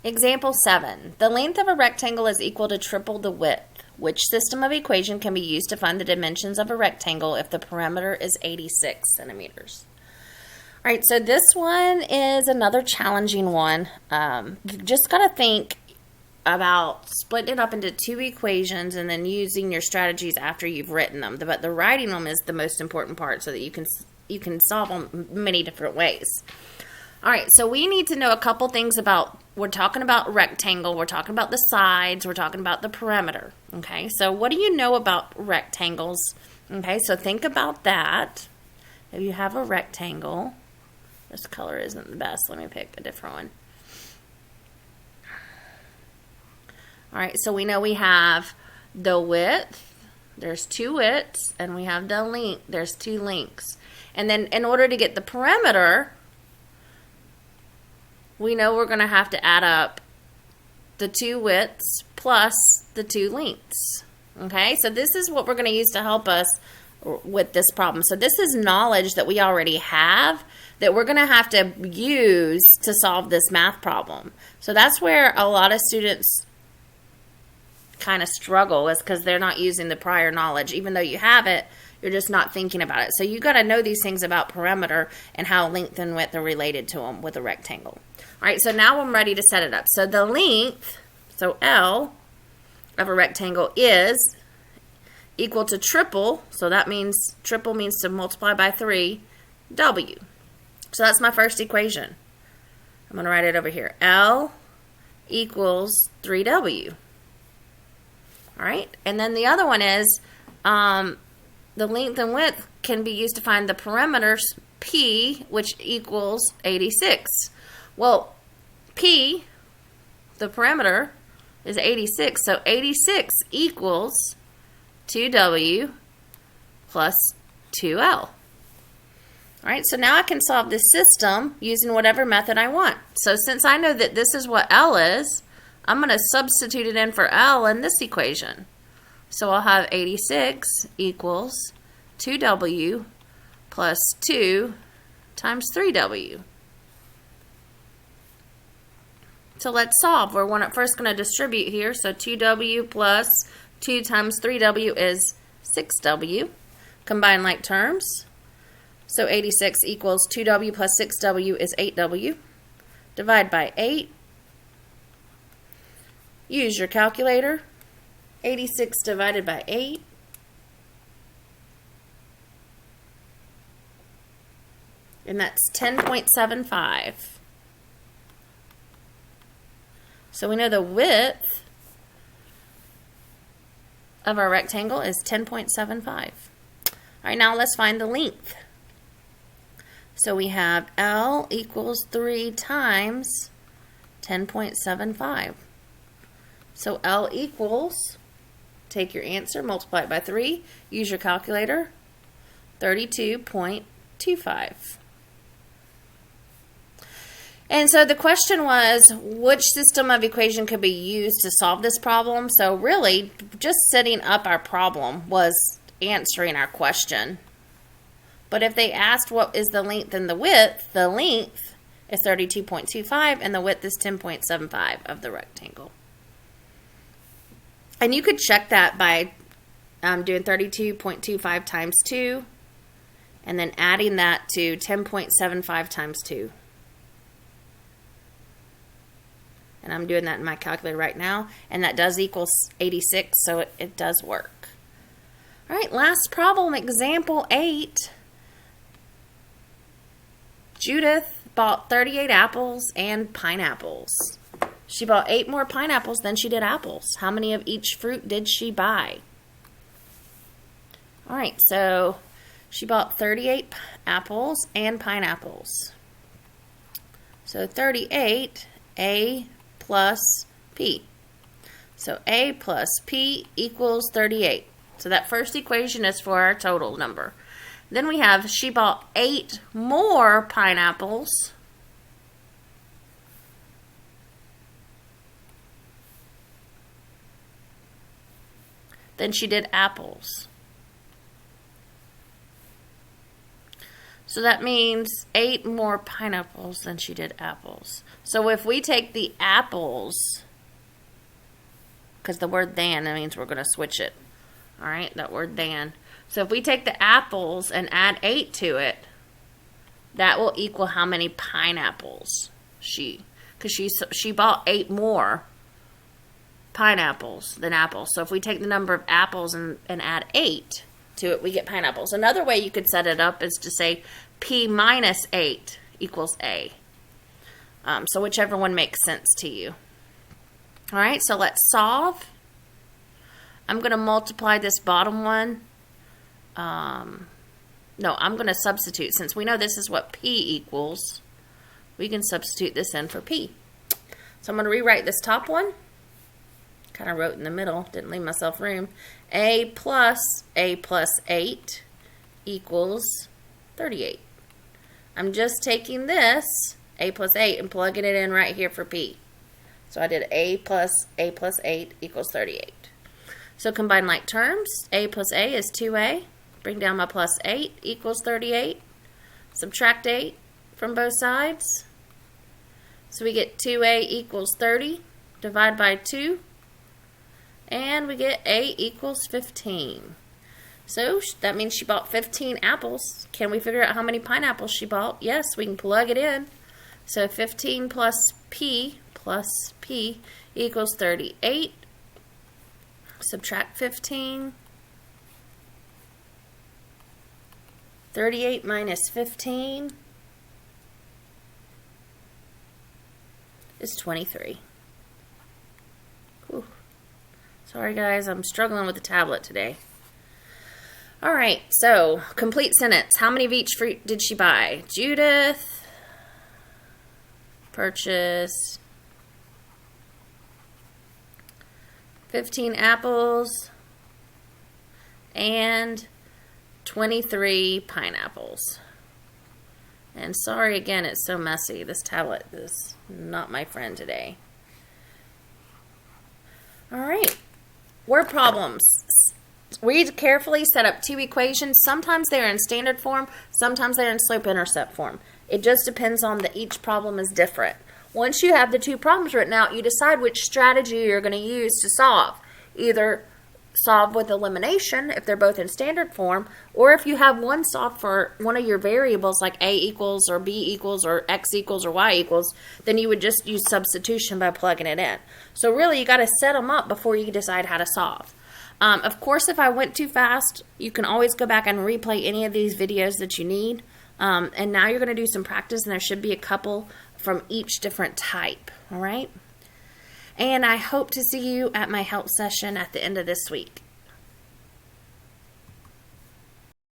Example 7. The length of a rectangle is equal to triple the width. Which system of equation can be used to find the dimensions of a rectangle if the perimeter is 86 centimeters? All right, so this one is another challenging one. You just got to think about splitting it up into two equations and then using your strategies after you've written them. But the writing them is the most important part so that you can solve them many different ways. All right, so we need to know a couple things about, we're talking about rectangle, we're talking about the sides, we're talking about the perimeter, okay? So what do you know about rectangles? Okay, so think about that. If you have a rectangle, this color isn't the best, let me pick a different one. All right, so we know we have the width, there's two widths, and we have the length, there's two lengths. And then in order to get the perimeter, we know we're going to have to add up the two widths plus the two lengths. Okay, so this is what we're going to use to help us with this problem. So this is knowledge that we already have that we're going to have to use to solve this math problem. So that's where a lot of students kind of struggle, is because they're not using the prior knowledge. Even though you have it, you're just not thinking about it. So you got to know these things about perimeter and how length and width are related to them with a rectangle. All right, so now I'm ready to set it up. So the length, so L of a rectangle, is equal to triple, so that means triple means to multiply by 3, W. So that's my first equation. I'm going to write it over here. L equals 3W. All right, and then the other one is the length and width can be used to find the perimeters, P, which equals 86. Well, P, the perimeter, is 86, so 86 equals 2W plus 2L. All right, so now I can solve this system using whatever method I want. So since I know that this is what L is, I'm going to substitute it in for L in this equation. So I'll have 86 equals 2W plus 2 times 3W. So let's solve. We're first going to distribute here. So 2W plus 2 times 3W is 6W. Combine like terms. So 86 equals 2W plus 6W is 8W. Divide by 8. Use your calculator. 86 divided by 8. And that's 10.75. So we know the width of our rectangle is 10.75. All right, now let's find the length. So we have L equals 3 times 10.75. So L equals, take your answer, multiply it by 3, use your calculator, 32.25. And so the question was, which system of equation could be used to solve this problem? So really, just setting up our problem was answering our question. But if they asked what is the length and the length is 32.25 and the width is 10.75 of the rectangle. And you could check that by doing 32.25 times 2 and then adding that to 10.75 times 2. And I'm doing that in my calculator right now. And that does equal 86, so it does work. All right, last problem, example 8. Judith bought 38 apples and pineapples. She bought 8 more pineapples than she did apples. How many of each fruit did she buy? All right, so she bought 38 apples and pineapples. So 38, A plus P. So A plus P equals 38. So that first equation is for our total number. Then we have she bought 8 more pineapples than she did apples. So that means 8 more pineapples than she did apples. So if we take the apples, because the word than, that means we're going to switch it. All right, that word than. So if we take the apples and add 8 to it, that will equal how many pineapples because she bought 8 more pineapples than apples. So if we take the number of apples and add 8 to it, we get pineapples. Another way you could set it up is to say P minus 8 equals A. So whichever one makes sense to you. All right, so let's solve. I'm going to multiply this bottom one. No, I'm going to substitute. Since we know this is what P equals, we can substitute this in for P. So I'm going to rewrite this top one. Kind of wrote in the middle, didn't leave myself room. A plus 8 equals 38. I'm just taking this, A plus 8, and plugging it in right here for P. So I did A plus 8 equals 38. So combine like terms. A plus A is 2A. Bring down my plus 8 equals 38. Subtract 8 from both sides. So we get 2A equals 30. Divide by 2. And we get A equals 15. So that means she bought 15 apples. Can we figure out how many pineapples she bought? Yes, we can plug it in. So 15 plus P equals 38. Subtract 15. 38 minus 15 is 23. Whew. Sorry guys, I'm struggling with the tablet today. Alright, so complete sentence. How many of each fruit did she buy? Judith purchased 15 apples and 23 pineapples. And sorry again, it's so messy. This tablet is not my friend today. Alright, word problems. Read carefully, set up 2 equations. Sometimes they're in standard form, sometimes they're in slope-intercept form. It just depends on each problem is different. Once you have the 2 problems written out, you decide which strategy you're going to use to solve. Either solve with elimination if they're both in standard form, or if you have one solved for one of your variables like A equals or B equals or X equals or Y equals, then you would just use substitution by plugging it in. So really you got to set them up before you decide how to solve. Of course, if I went too fast, you can always go back and replay any of these videos that you need. And now you're going to do some practice, and there should be a couple from each different type. All right? And I hope to see you at my help session at the end of this week.